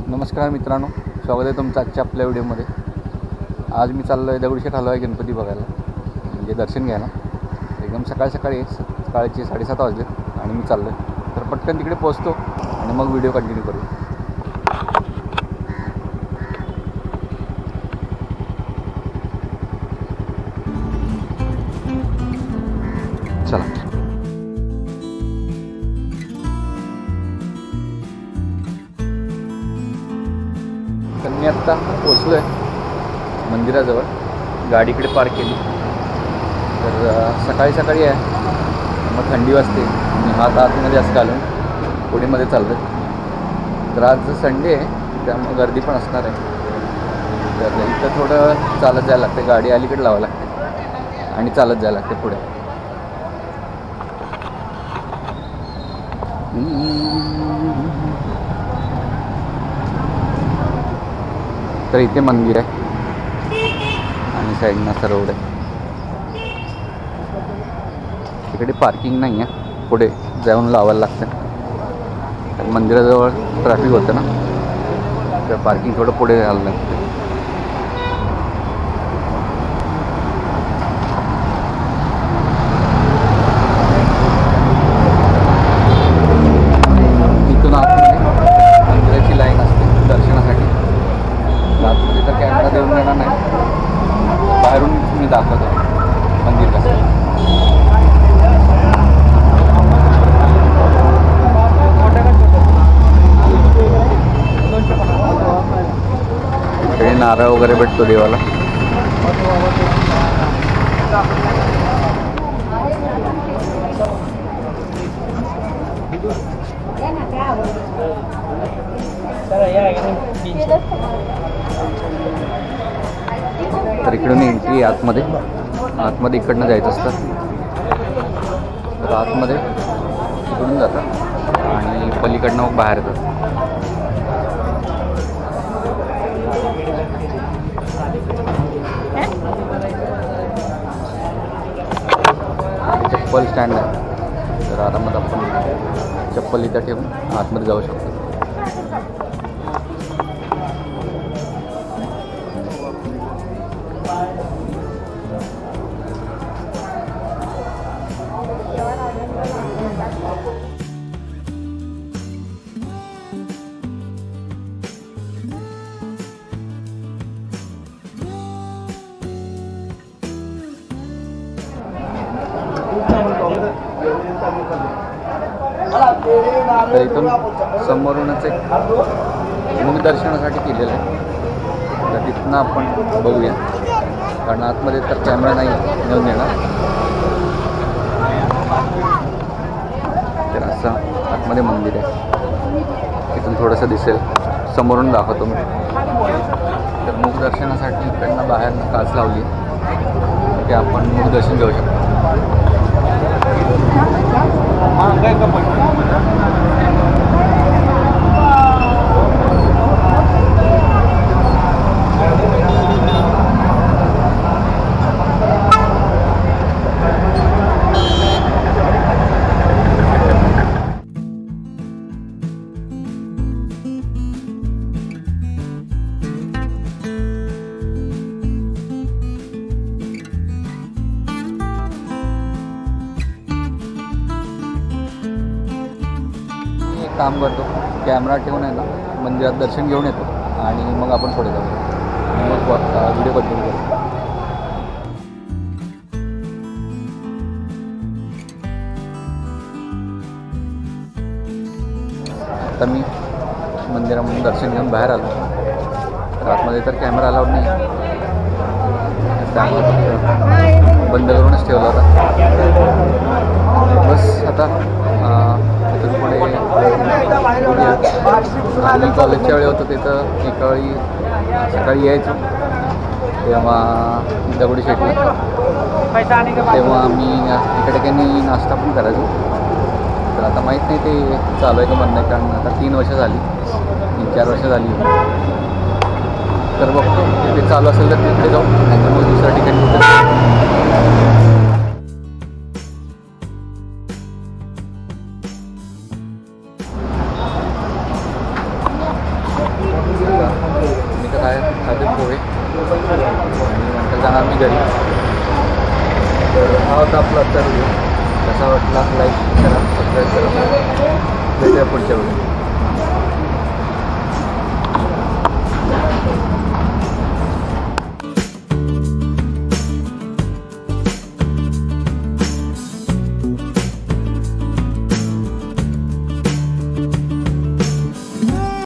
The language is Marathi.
नमस्कार मित्रांनो, स्वागत आहे तुमचं आजच्या आपल्या व्हिडिओमध्ये। आज मी चाललो आहे दगडूशेठ हलवाई गणपती बघायला, म्हणजे दर्शन घ्यायला। एकदम सकाळी 7:30 वाजले आणि मी चाललो आहे, तर पटकन तिकडे पोहोचतो आणि मग व्हिडिओ कंटिन्यू करू। चला, तर मी आत्ता पोचलो आहे मंदिराजवळ, गाडी इकडे पार्क केली। तर सकाळी आहे, मग थंडी वाजते, मी हात आतमध्ये जास्त घालून पुढेमध्ये चाललो आहे। तर आज संडे आहे, त्यामुळे गर्दी पण असणार आहे। तर इथं थोडं चालत जायला लागते, गाडी अलीकडे लावावी लागते आणि चालत जायला लागते पुढे। तर इथे मंदिर आहे आणि साईडनं असं रोड आहे। तिकडे पार्किंग नाही आहे, पुढे जाऊन लावायला लागतं। तर मंदिराजवळ ट्रॅफिक होतं ना, तर पार्किंग थोडं पुढे घालावं लागतं। इथून आतमध्ये मंदिराची लाईन असते दर्शनासाठी। आतमध्ये तर कॅमेरा देऊन देणार नाही, बाहेरून मी दाखवतो मंदिर कसं। इकडे नारळ वगैरे भेटतो देवाला। तर इकडून एंट्री आतमध्ये इकडनं जायचं असतं। तर आतमध्ये इकडून जातात आणि पलीकडनं मग बाहेर जातात। चप्पल स्टँड आहे, तर आरामात आपण चप्पल इथं ठेवून आतमध्ये जाऊ शकतो। तर इथून समोरूनच एक मुख दर्शनासाठी केलेलं आहे, तर तिथनं आपण बघूया, कारण आतमध्ये तर कॅमेरा नाही नेऊन देणार। तर असं आतमध्ये मंदिर आहे, इथून थोडंसं दिसेल, समोरून दाखवतो मी। तर मुख दर्शनासाठी इकडनं बाहेरनं काच लावली, ते आपण मुख दर्शन घेऊ शकतो। काम करतो, कॅमेरा ठेवून आहे ना मंदिरात दर्शन घेऊन येतो आणि मग आपण पुढे जाऊ, मग व्हिडिओ कंटिन्यू करू। आता मी मंदिरामधून दर्शन घेऊन बाहेर आलो, तर आतमध्ये तर कॅमेरा अलाउड नाही, त्यामुळे बंद करूनच ठेवला होता। बस आता इथून पुढे आम्ही कॉलेजच्या वेळी होतो तिथं एका वेळी सकाळी यायचो, तेव्हा दगडूशेठला, तेव्हा आम्ही एका ठिकाणी नाश्ता पण करायचो। तर आता माहीत नाही ते चालू आहे का बंद आहे, कारण आता 3 वर्ष झाली, 3-4 वर्ष झाली। तर बघतो ते चालू असेल तर तिथे जाऊ, नाहीतर मग दुसऱ्या ठिकाणी कुठे। मी तर काय खाते पोहे आणि नंतर जाणार मी घरी. तर हा होता आपला आजचा व्हिडिओ. कसा वाटला लाईक करा, सबस्क्राईब करा. भेटूया पुढच्या व्हिडिओ.